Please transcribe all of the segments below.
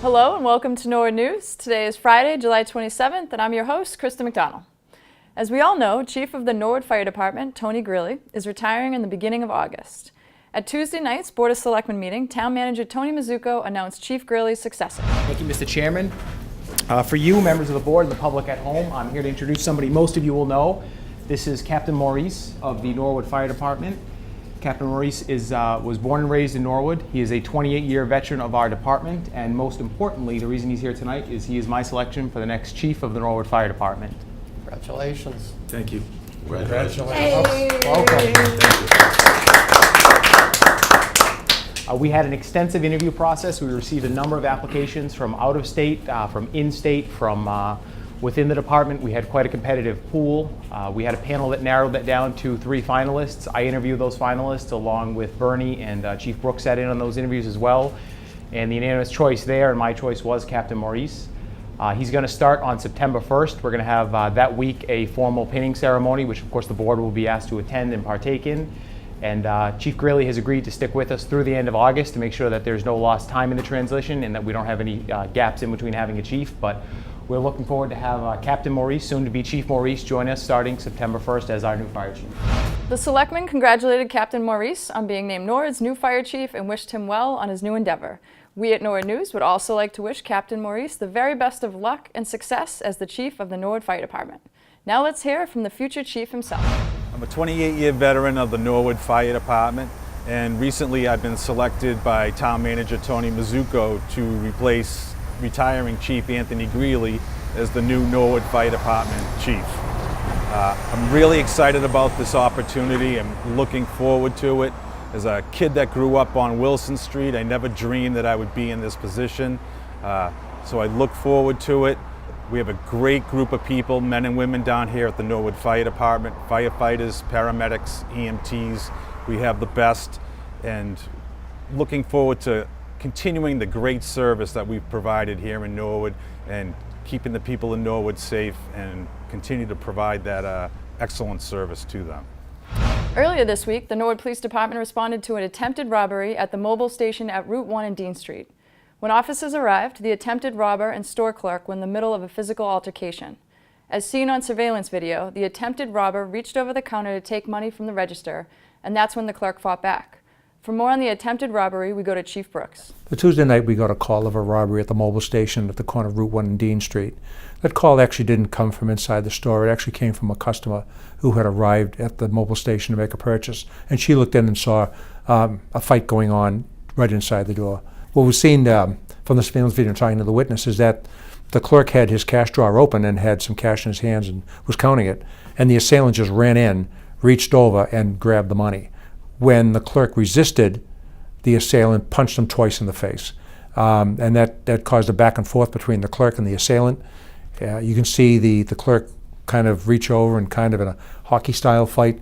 Hello and welcome to Norwood News. Today is Friday, July 27th, and I'm your host, Krista McDonald. As we all know, Chief of the Norwood Fire Department, Tony Greeley, is retiring in the beginning of August. At Tuesday night's Board of Selectmen meeting, Town Manager Tony Mazzucco announced Chief Greeley's successor. Thank you, Mr. Chairman. For you, members of the board and the public at home, I'm here to introduce somebody most of you will know. This is Captain Maurice of the Norwood Fire Department. Captain Maurice was born and raised in Norwood. He is a 28-year veteran of our department, and most importantly, the reason he's here tonight is he is my selection for the next chief of the Norwood Fire Department. Congratulations. Thank you. Congratulations. Hey. Welcome. We had an extensive interview process. We received a number of applications from out of state, from in-state, from within the department. We had quite a competitive pool. We had a panel that narrowed that down to 3 finalists. I interviewed those finalists along with Bernie, and Chief Brooks sat in on those interviews as well. And the unanimous choice there, and my choice was Captain Maurice. He's going to start on September 1st. We're going to have that week a formal pinning ceremony, which of course the board will be asked to attend and partake in. And Chief Greeley has agreed to stick with us through the end of August to make sure that there's no lost time in the transition and that we don't have any gaps in between having a chief. But we're looking forward to have Captain Maurice, soon to be Chief Maurice, join us starting September 1st as our new fire chief. The selectmen congratulated Captain Maurice on being named Norwood's new fire chief and wished him well on his new endeavor. We at Norwood News would also like to wish Captain Maurice the very best of luck and success as the chief of the Norwood Fire Department. Now let's hear from the future chief himself. I'm a 28-year veteran of the Norwood Fire Department, and recently I've been selected by Town Manager Tony Mazzucco to replace retiring Chief Anthony Greeley as the new Norwood Fire Department chief. I'm really excited about this opportunity. I'm looking forward to it. As a kid that grew up on Wilson Street, I never dreamed that I would be in this position. So I look forward to it. We have a great group of people, men and women down here at the Norwood Fire Department, firefighters, paramedics, EMTs. We have the best, and looking forward to continuing the great service that we've provided here in Norwood and keeping the people in Norwood safe and continue to provide that excellent service to them. Earlier this week, the Norwood Police Department responded to an attempted robbery at the mobile station at Route 1 and Dean Street. When officers arrived, the attempted robber and store clerk were in the middle of a physical altercation. As seen on surveillance video, the attempted robber reached over the counter to take money from the register, and that's when the clerk fought back. For more on the attempted robbery, we go to Chief Brooks. The Tuesday night we got a call of a robbery at the mobile station at the corner of Route 1 and Dean Street. That call actually didn't come from inside the store. It actually came from a customer who had arrived at the mobile station to make a purchase. And she looked in and saw a fight going on right inside the door. What we've seen from the surveillance video talking to the witness is that the clerk had his cash drawer open and had some cash in his hands and was counting it. And the assailant just ran in, reached over, and grabbed the money. When the clerk resisted, the assailant punched him twice in the face. And that caused a back and forth between the clerk and the assailant. You can see the clerk kind of reach over and kind of in a hockey-style fight,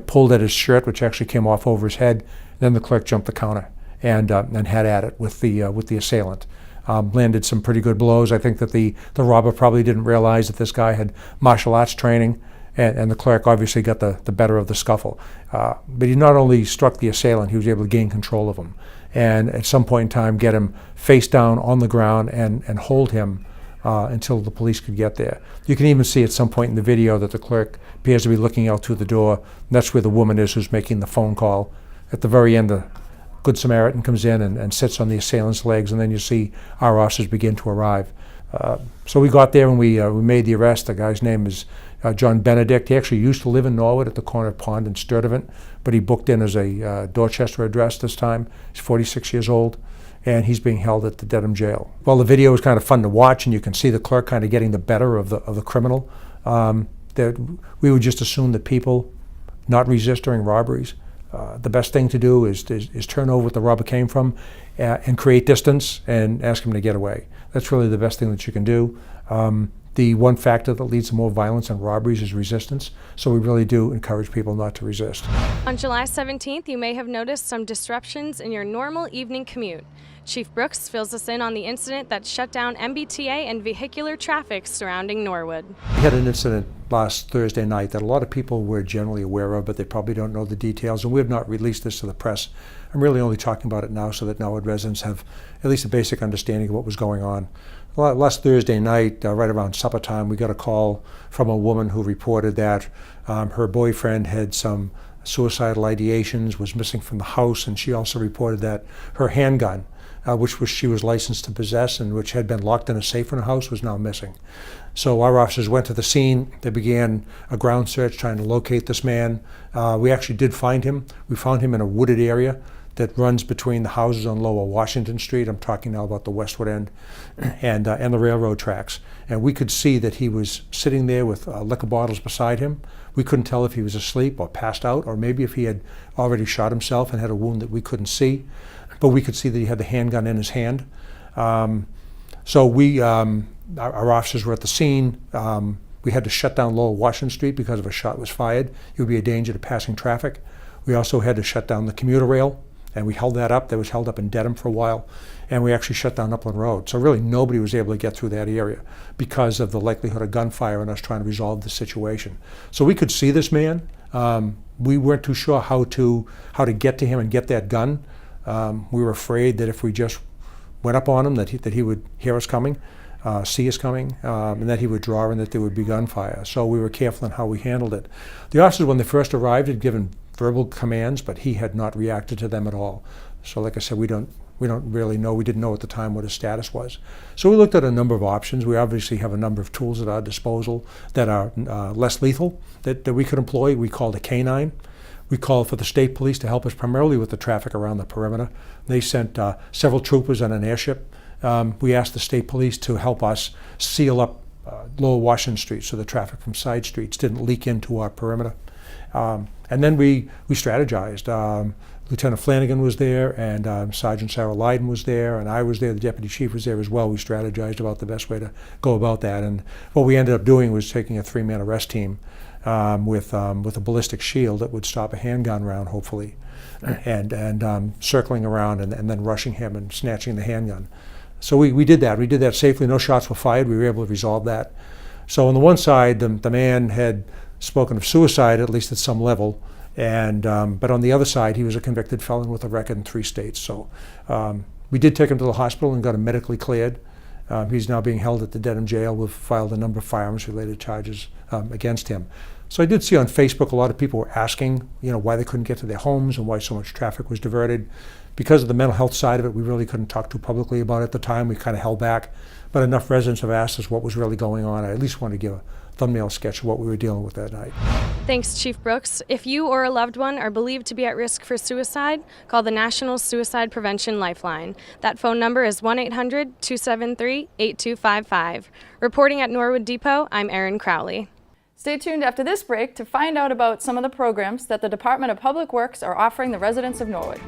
pulled at his shirt, which actually came off over his head. Then the clerk jumped the counter and had at it with the assailant. Landed some pretty good blows. I think that the robber probably didn't realize that this guy had martial arts training. And the clerk obviously got the better of the scuffle. But he not only struck the assailant, he was able to gain control of him. And at some point in time, get him face down on the ground and hold him until the police could get there. You can even see at some point in the video that the clerk appears to be looking out through the door. That's where the woman is who's making the phone call. At the very end, the Good Samaritan comes in and sits on the assailant's legs, and then you see our officers begin to arrive. So we got there and we made the arrest. The guy's name is John Benedict. He actually used to live in Norwood at the corner of Pond and Sturtevant, but he booked in as a Dorchester address this time. He's 46 years old, and he's being held at the Dedham jail. Well, the video is kind of fun to watch, and you can see the clerk kind of getting the better of the criminal. That we would just assume that people not resist during robberies. The best thing to do is turn over what the robber came from and create distance and ask him to get away. That's really the best thing that you can do. The one factor that leads to more violence and robberies is resistance, so we really do encourage people not to resist. On July 17th, you may have noticed some disruptions in your normal evening commute. Chief Brooks fills us in on the incident that shut down MBTA and vehicular traffic surrounding Norwood. We had an incident last Thursday night that a lot of people were generally aware of, but they probably don't know the details, and we have not released this to the press. I'm really only talking about it now so that Norwood residents have at least a basic understanding of what was going on. Last Thursday night, right around supper time, we got a call from a woman who reported that her boyfriend had some suicidal ideations, was missing from the house, and she also reported that her handgun, which she was licensed to possess and which had been locked in a safe in her house, was now missing. So our officers went to the scene. They began a ground search trying to locate this man. We actually did find him. We found him in a wooded area that runs between the houses on Lower Washington Street. I'm talking now about the westward end, and the railroad tracks. And we could see that he was sitting there with liquor bottles beside him. We couldn't tell if he was asleep or passed out, or maybe if he had already shot himself and had a wound that we couldn't see. But we could see that he had the handgun in his hand. So our officers were at the scene. We had to shut down Lower Washington Street because if a shot was fired, it would be a danger to passing traffic. We also had to shut down the commuter rail, and we held that up. That was held up in Dedham for a while, and we actually shut down Upland Road. So really nobody was able to get through that area because of the likelihood of gunfire and us trying to resolve the situation. So we could see this man. We weren't too sure how to get to him and get that gun. We were afraid that if we just went up on him, that he would hear us coming, see us coming, and that he would draw and that there would be gunfire. So we were careful in how we handled it. The officers, when they first arrived, had given verbal commands, but he had not reacted to them at all. So like I said, we don't really know. We didn't know at the time what his status was. So we looked at a number of options. We obviously have a number of tools at our disposal that are less lethal that we could employ. We called a canine. We called for the state police to help us primarily with the traffic around the perimeter. They sent several troopers on an airship. We asked the state police to help us seal up Lower Washington Street so the traffic from side streets didn't leak into our perimeter. And then we strategized. Lieutenant Flanagan was there, and Sergeant Sarah Lydon was there, and I was there. The deputy chief was there as well. We strategized about the best way to go about that. And what we ended up doing was taking a 3-man arrest team with a ballistic shield that would stop a handgun round, hopefully, and circling around and then rushing him and snatching the handgun. So we did that. We did that safely. No shots were fired. We were able to resolve that. So on the one side, the man had spoken of suicide, at least at some level, and but on the other side, he was a convicted felon with a record in 3 states. So we did take him to the hospital and got him medically cleared. He's now being held at the Dedham jail. We've filed a number of firearms-related charges against him. So I did see on Facebook a lot of people were asking, why they couldn't get to their homes and why so much traffic was diverted. Because of the mental health side of it, we really couldn't talk too publicly about it at the time. We kind of held back. But enough residents have asked us what was really going on. I at least wanted to give a thumbnail sketch of what we were dealing with that night. Thanks, Chief Brooks. If you or a loved one are believed to be at risk for suicide, call the National Suicide Prevention Lifeline. That phone number is 1-800-273-8255. Reporting at Norwood Depot, I'm Erin Crowley. Stay tuned after this break to find out about some of the programs that the Department of Public Works are offering the residents of Norwood.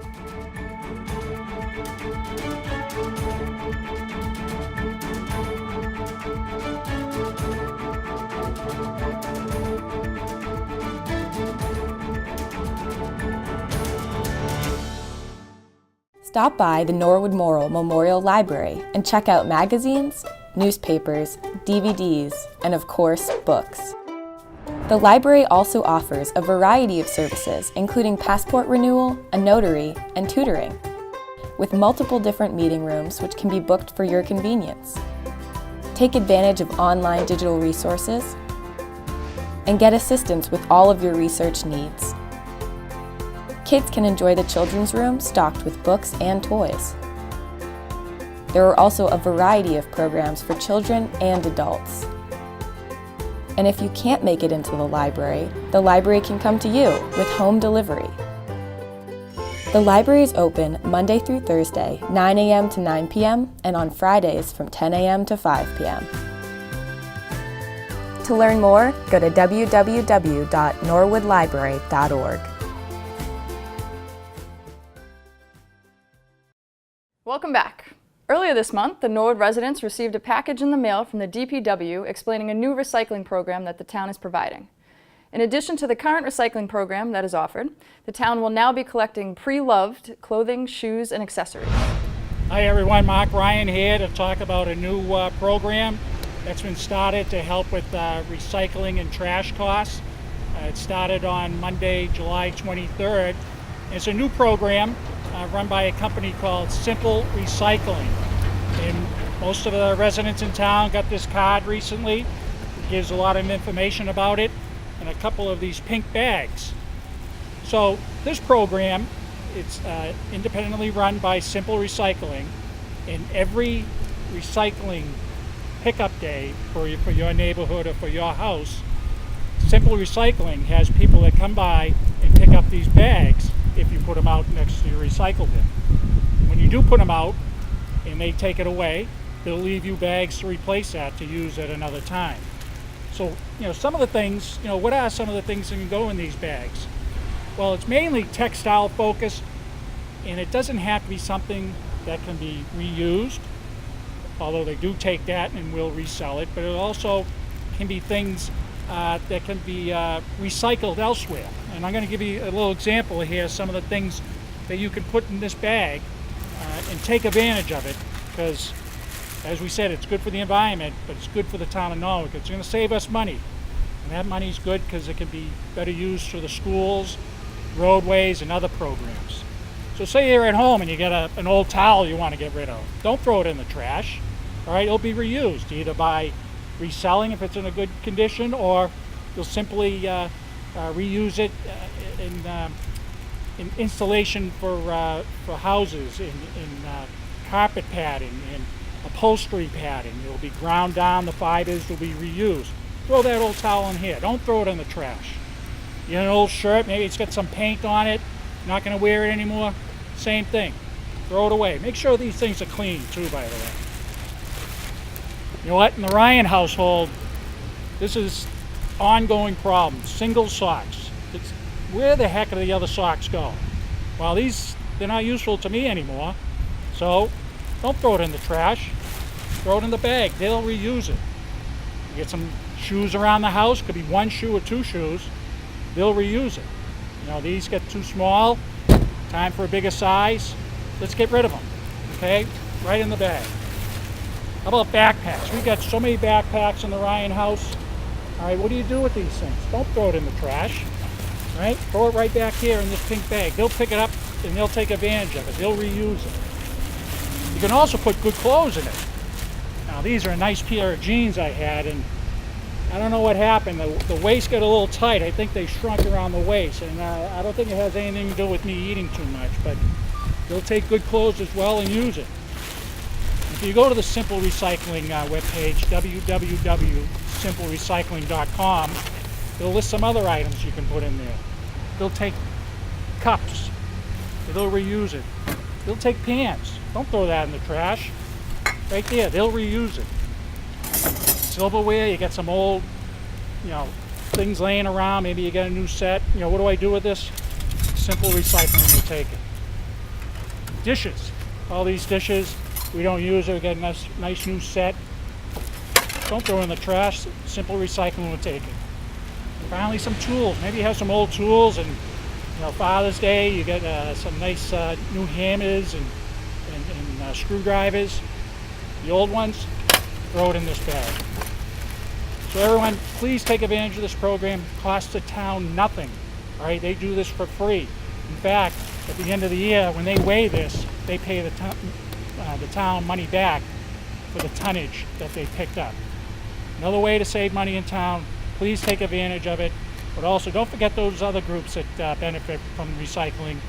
Stop by the Norwood Morrill Memorial Library and check out magazines, newspapers, DVDs, and of course, books. The library also offers a variety of services, including passport renewal, a notary, and tutoring, with multiple different meeting rooms which can be booked for your convenience. Take advantage of online digital resources and get assistance with all of your research needs. Kids can enjoy the children's room stocked with books and toys. There are also a variety of programs for children and adults. And if you can't make it into the library can come to you with home delivery. The library is open Monday through Thursday, 9 a.m. to 9 p.m., and on Fridays from 10 a.m. to 5 p.m. To learn more, go to www.norwoodlibrary.org. Welcome back. Earlier this month, the Norwood residents received a package in the mail from the DPW explaining a new recycling program that the town is providing. In addition to the current recycling program that is offered, the town will now be collecting pre-loved clothing, shoes, and accessories. Hi everyone, Mark Ryan here to talk about a new program that's been started to help with recycling and trash costs. It started on Monday, July 23rd. It's a new program run by a company called Simple Recycling. And most of the residents in town got this card recently. It gives a lot of information about it and a couple of these pink bags. So this program, it's independently run by Simple Recycling, and every recycling pickup day for your neighborhood or for your house, Simple Recycling has people that come by and pick up these bags if you put them out next to your recycle bin. When you do put them out and they take it away, they'll leave you bags to replace that to use at another time. So, some of the things, what are some of the things that can go in these bags? Well, it's mainly textile focused, and it doesn't have to be something that can be reused, although they do take that and will resell it, but it also can be things that can be recycled elsewhere. And I'm going to give you a little example here, some of the things that you can put in this bag and take advantage of it, because as we said, it's good for the environment, but it's good for the town of Norwood. It's going to save us money, and that money is good because it can be better used for the schools, roadways, and other programs. So say you're at home and you get an old towel you want to get rid of. Don't throw it in the trash. All right, it'll be reused either by reselling if it's in a good condition, or you'll simply reuse it in installation for houses, in carpet padding, in upholstery padding. It'll be ground down, the fibers will be reused. Throw that old towel in here. Don't throw it in the trash. You have an old shirt, maybe it's got some paint on it, you're not going to wear it anymore, same thing. Throw it away. Make sure these things are clean too, by the way. You know what, in the Ryan household, this is ongoing problem. Single socks. It's, where the heck do the other socks go? Well, they're not useful to me anymore, so don't throw it in the trash. Throw it in the bag. They'll reuse it. You get some shoes around the house, could be one shoe or two shoes, they'll reuse it. These get too small, time for a bigger size. Let's get rid of them, okay? Right in the bag. How about backpacks? We've got so many backpacks in the Ryan house. All right, what do you do with these things? Don't throw it in the trash, right? Throw it right back here in this pink bag. They'll pick it up and they'll take advantage of it. They'll reuse it. You can also put good clothes in it. Now, these are a nice pair of jeans I had, and I don't know what happened. The waist got a little tight. I think they shrunk around the waist, and I don't think it has anything to do with me eating too much, but they'll take good clothes as well and use it. If you go to the Simple Recycling webpage, www.simplerecycling.com, it'll list some other items you can put in there. They'll take cups. They'll reuse it. They'll take pans. Don't throw that in the trash. Right there, they'll reuse it. Silverware, you got some old, things laying around. Maybe you got a new set. What do I do with this? Simple Recycling will take it. Dishes. All these dishes we don't use it. We got a nice new set. Don't throw it in the trash. Simple Recycling will take it. And finally, some tools. Maybe you have some old tools, and Father's Day, you get some nice new hammers and screwdrivers. The old ones, throw it in this bag. So everyone, please take advantage of this program. It costs the town nothing. All right, they do this for free. In fact, at the end of the year, when they weigh this, they pay the town money back for the tonnage that they picked up. Another way to save money in town. Please take advantage of it. But also, don't forget those other groups that benefit from recycling.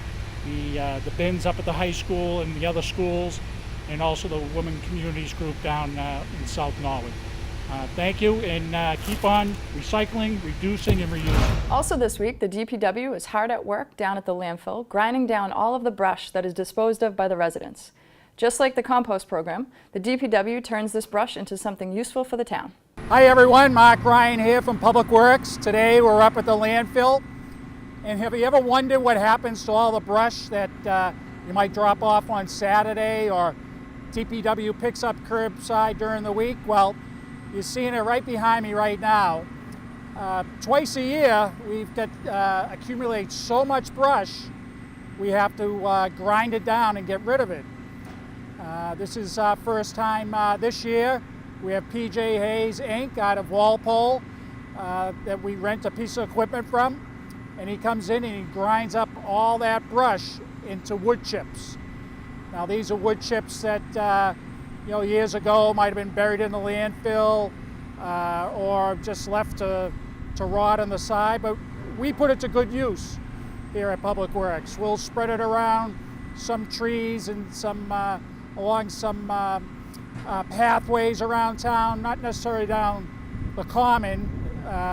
The bins up at the high school and the other schools, and also the Women Communities group down in South Norwood. Thank you, and keep on recycling, reducing, and reusing. Also this week, the DPW is hard at work down at the landfill, grinding down all of the brush that is disposed of by the residents. Just like the compost program, the DPW turns this brush into something useful for the town. Hi everyone, Mark Ryan here from Public Works. Today we're up at the landfill. And have you ever wondered what happens to all the brush that you might drop off on Saturday or DPW picks up curbside during the week. Well, you're seeing it right behind me right now. Twice a year, we've got accumulate so much brush, we have to grind it down and get rid of it. This is our first time this year. We have PJ Hayes Inc. out of Walpole that we rent a piece of equipment from, and he comes in and he grinds up all that brush into wood chips. Now these are wood chips that years ago might have been buried in the landfill or just left to rot on the side, but we put it to good use here at Public Works. We'll spread it around some trees and some along some pathways around town, not necessarily down the common,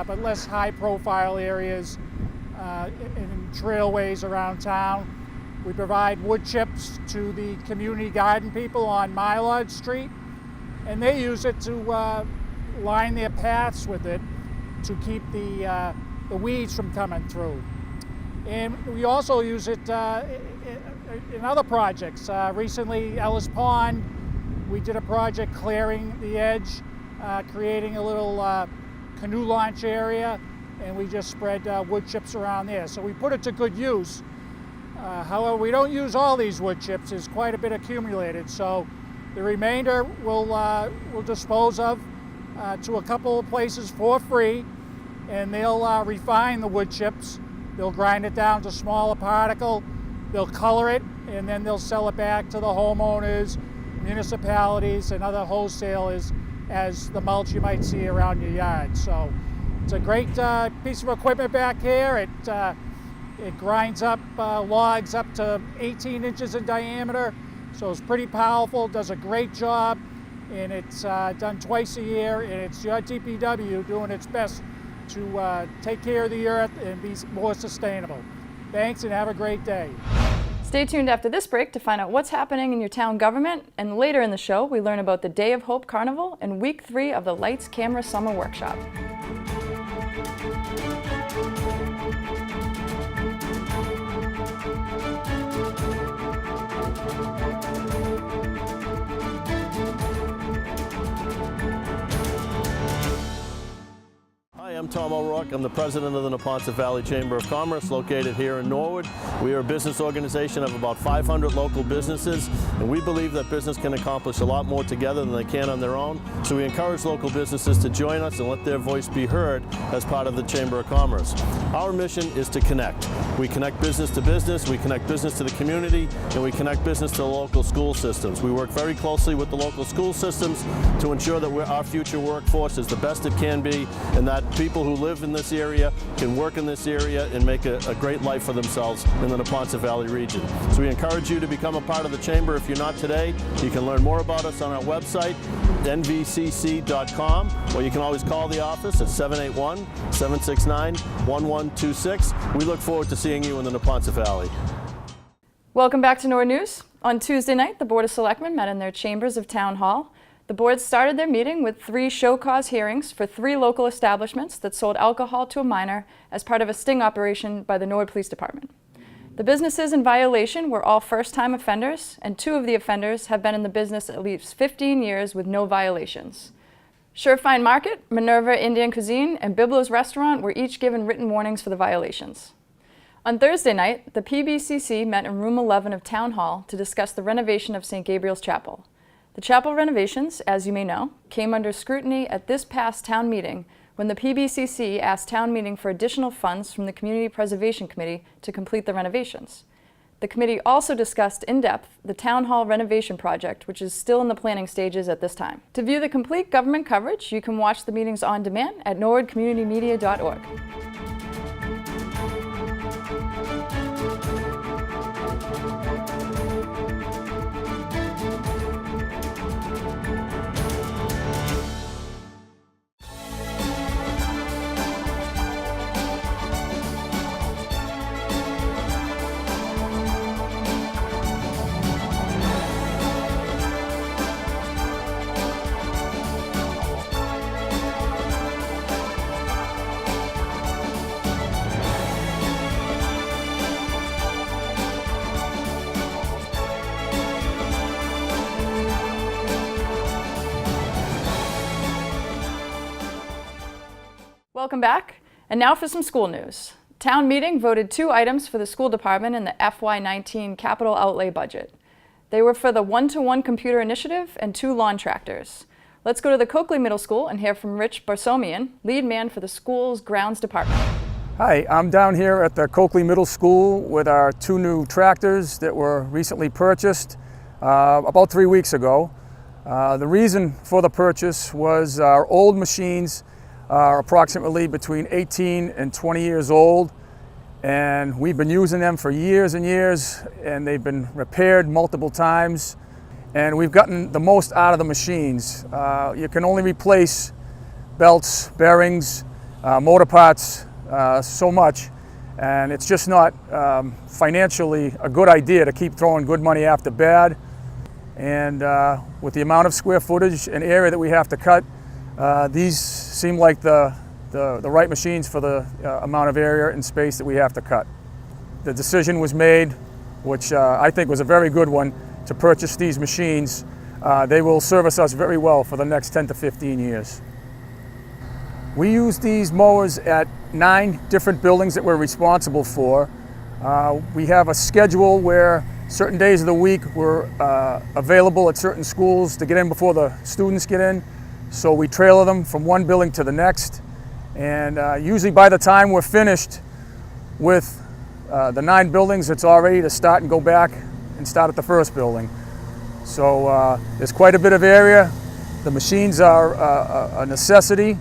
but less high-profile areas and trailways around town. We provide wood chips to the community garden people on Mylod Street, and they use it to line their paths with it to keep the weeds from coming through. And we also use it in other projects. Recently, Ellis Pond, we did a project clearing the edge, creating a little canoe launch area, and we just spread wood chips around there. So we put it to good use. However, we don't use all these wood chips. There's quite a bit accumulated. So the remainder we'll dispose of to a couple of places for free, and they'll refine the wood chips. They'll grind it down to smaller particle, they'll color it, and then they'll sell it back to the homeowners, municipalities, and other wholesalers as the mulch you might see around your yard. So it's a great piece of equipment back here. It grinds up logs up to 18 inches in diameter, so it's pretty powerful, does a great job, and it's done twice a year, and it's your DPW doing its best to take care of the earth and be more sustainable. Thanks, and have a great day. Stay tuned after this break to find out what's happening in your town government, and later in the show we learn about the Day of Hope Carnival and Week 3 of the Lights Camera Summer Workshop. Hi, I'm Tom O'Rourke. I'm the president of the Neponset Valley Chamber of Commerce, located here in Norwood. We are a business organization of about 500 local businesses, and we believe that business can accomplish a lot more together than they can on their own. So we encourage local businesses to join us and let their voice be heard as part of the Chamber of Commerce. Our mission is to connect. We connect business to business, we connect business to the community, and we connect business to the local school systems. We work very closely with the local school systems to ensure that our future workforce is the best it can be, and that people who live in this area can work in this area and make a great life for themselves in the Neponset Valley region. So we encourage you to become a part of the Chamber if you're not today. You can learn more about us on our website, nvcc.com, or you can always call the office at 781-769-1126. We look forward to seeing you in the Neponset Valley. Welcome back to Norwood News. On Tuesday night, the Board of Selectmen met in their chambers of Town Hall. The board started their meeting with 3 show cause hearings for 3 local establishments that sold alcohol to a minor as part of a sting operation by the Norwood Police Department. The businesses in violation were all first-time offenders, and 2 of the offenders have been in the business at least 15 years with no violations. Surefine Market, Minerva Indian Cuisine, and Biblo's Restaurant were each given written warnings for the violations. On Thursday night, the PBCC met in room 11 of Town Hall to discuss the renovation of St. Gabriel's Chapel. The chapel renovations, as you may know, came under scrutiny at this past town meeting when the PBCC asked town meeting for additional funds from the Community Preservation Committee to complete the renovations. The committee also discussed in depth the Town Hall renovation project, which is still in the planning stages at this time. To view the complete government coverage, you can watch the meetings on demand at norwoodcommunitymedia.org. Welcome back. And now for some school news. Town meeting voted 2 items for the school department in the FY19 capital outlay budget. They were for the one-to-one computer initiative and 2 lawn tractors. Let's go to the Coakley Middle School and hear from Rich Barsomian, lead man for the school's grounds department. Hi, I'm down here at the Coakley Middle School with our 2 new tractors that were recently purchased about 3 weeks ago. The reason for the purchase was our old machines are approximately between 18 and 20 years old, and we've been using them for years and years, and they've been repaired multiple times, and we've gotten the most out of the machines. You can only replace belts, bearings, motor parts so much, and it's just not financially a good idea to keep throwing good money after bad. And with the amount of square footage and area that we have to cut, these seem like the right machines for the amount of area and space that we have to cut. The decision was made, which I think was a very good one, to purchase these machines. They will service us very well for the next 10 to 15 years. We use these mowers at 9 different buildings that we're responsible for. We have a schedule where certain days of the week we're available at certain schools to get in before the students get in. So we trailer them from one building to the next. And usually by the time we're finished with the 9 buildings, it's all ready to start and go back and start at the first building. So there's quite a bit of area. The machines are a necessity,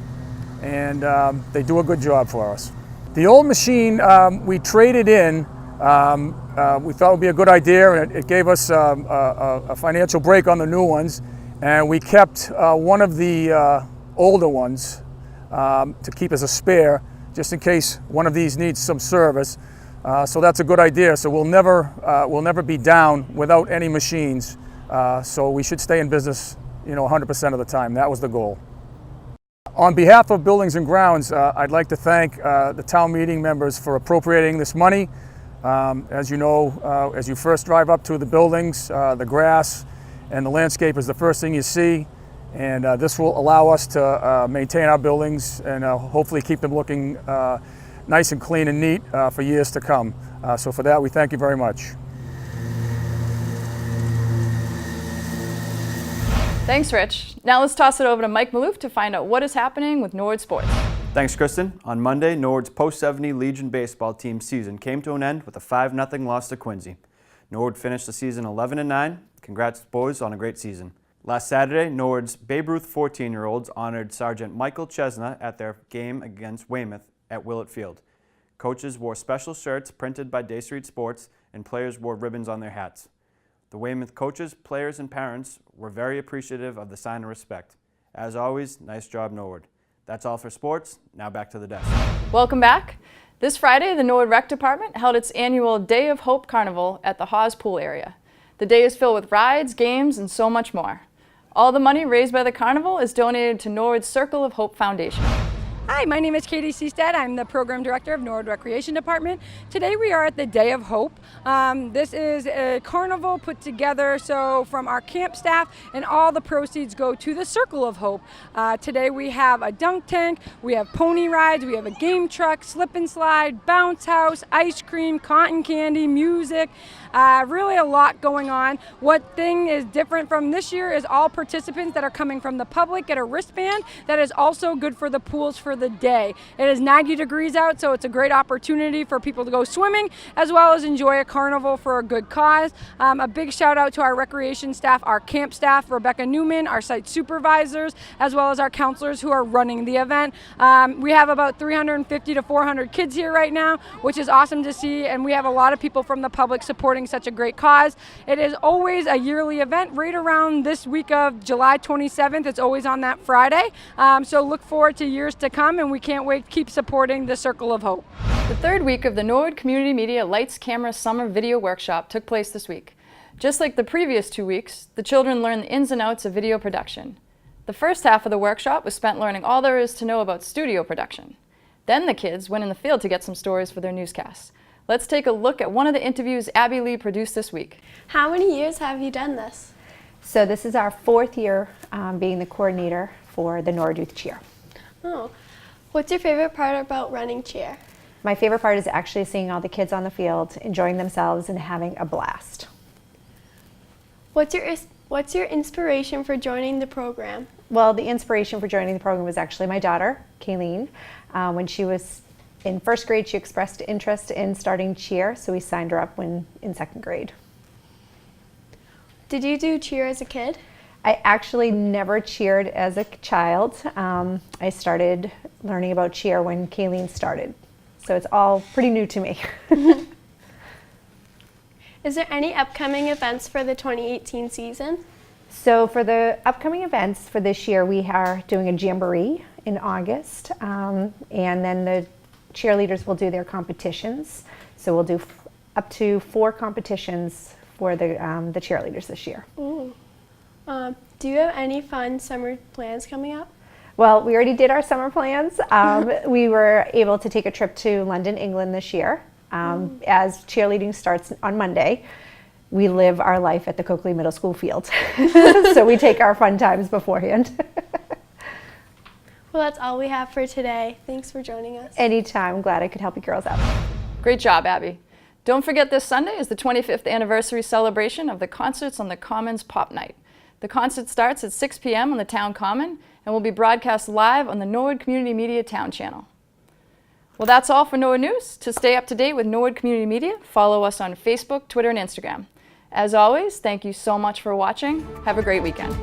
and they do a good job for us. The old machine we traded in. We thought it would be a good idea, and it gave us a financial break on the new ones. And we kept one of the older ones to keep as a spare, just in case one of these needs some service. So that's a good idea. So we'll never be down without any machines. So we should stay in business, 100% of the time. That was the goal. On behalf of Buildings and Grounds, I'd like to thank the town meeting members for appropriating this money. As you know, as you first drive up to the buildings, the grass and the landscape is the first thing you see, and this will allow us to maintain our buildings and hopefully keep them looking nice and clean and neat for years to come. So for that, we thank you very much. Thanks, Rich. Now let's toss it over to Mike Maloof to find out what is happening with Norwood sports. Thanks, Kristen. On Monday, Norwood's post-70 Legion baseball team season came to an end with a 5-0 loss to Quincy. Norwood finished the season 11-9. Congrats, boys, on a great season. Last Saturday, Norwood's Babe Ruth 14-year-olds honored Sergeant Michael Chesna at their game against Weymouth at Willett Field. Coaches wore special shirts printed by Day Street Sports, and players wore ribbons on their hats. The Weymouth coaches, players, and parents were very appreciative of the sign of respect. As always, nice job, Norwood. That's all for sports. Now back to the desk. Welcome back. This Friday, the Norwood Rec Department held its annual Day of Hope Carnival at the Hawes Pool area. The day is filled with rides, games, and so much more. All the money raised by the carnival is donated to Norwood's Circle of Hope Foundation. Hi, my name is Katie Seastad. I'm the Program Director of Norwood Recreation Department. Today we are at the Day of Hope. This is a carnival put together from our camp staff, and all the proceeds go to the Circle of Hope. Today we have a dunk tank, we have pony rides, we have a game truck, slip and slide, bounce house, ice cream, cotton candy, music. Really a lot going on. What thing is different from this year is all participants that are coming from the public get a wristband that is also good for the pools for the day. It is 90 degrees out, so it's a great opportunity for people to go swimming as well as enjoy a carnival for a good cause. A big shout out to our recreation staff, our camp staff, Rebecca Newman, our site supervisors, as well as our counselors who are running the event. We have about 350 to 400 kids here right now, which is awesome to see, and we have a lot of people from the public supporting such a great cause. It is always a yearly event right around this week of July 27th. It's always on that Friday. So look forward to years to come, and we can't wait to keep supporting the Circle of Hope. The third week of the Norwood Community Media Lights Camera Summer Video Workshop took place this week. Just like the previous 2 weeks, the children learned the ins and outs of video production. The first half of the workshop was spent learning all there is to know about studio production. Then the kids went in the field to get some stories for their newscasts. Let's take a look at one of the interviews Abby Lee produced this week. How many years have you done this? So this is our 4th year being the coordinator for the Norwood Youth Cheer. Oh, What's your favorite part about running cheer? My favorite part is actually seeing all the kids on the field, enjoying themselves and having a blast. What's your inspiration for joining the program? Well, the inspiration for joining the program was actually my daughter, Kayleen. When she was in first grade, she expressed interest in starting cheer, so we signed her up when in second grade. Did you do cheer as a kid? I actually never cheered as a child. I started learning about cheer when Kayleen started. So it's all pretty new to me. Is there any upcoming events for the 2018 season? So for the upcoming events for this year, we are doing a jamboree in August. And then the cheerleaders will do their competitions. So we'll do up to 4 competitions for the cheerleaders this year. Ooh. Do you have any fun summer plans coming up? Well, we already did our summer plans. We were able to take a trip to London, England this year. As cheerleading starts on Monday, we live our life at the Coakley Middle School field. So we take our fun times beforehand. Well, that's all we have for today. Thanks for joining us. Anytime. I'm glad I could help you girls out. Great job, Abby. Don't forget this Sunday is the 25th anniversary celebration of the Concerts on the Commons Pop Night. The concert starts at 6 p.m. on the Town Common and will be broadcast live on the Norwood Community Media Town Channel. Well, that's all for Norwood News. To stay up to date with Norwood Community Media, follow us on Facebook, Twitter, and Instagram. As always, thank you so much for watching. Have a great weekend.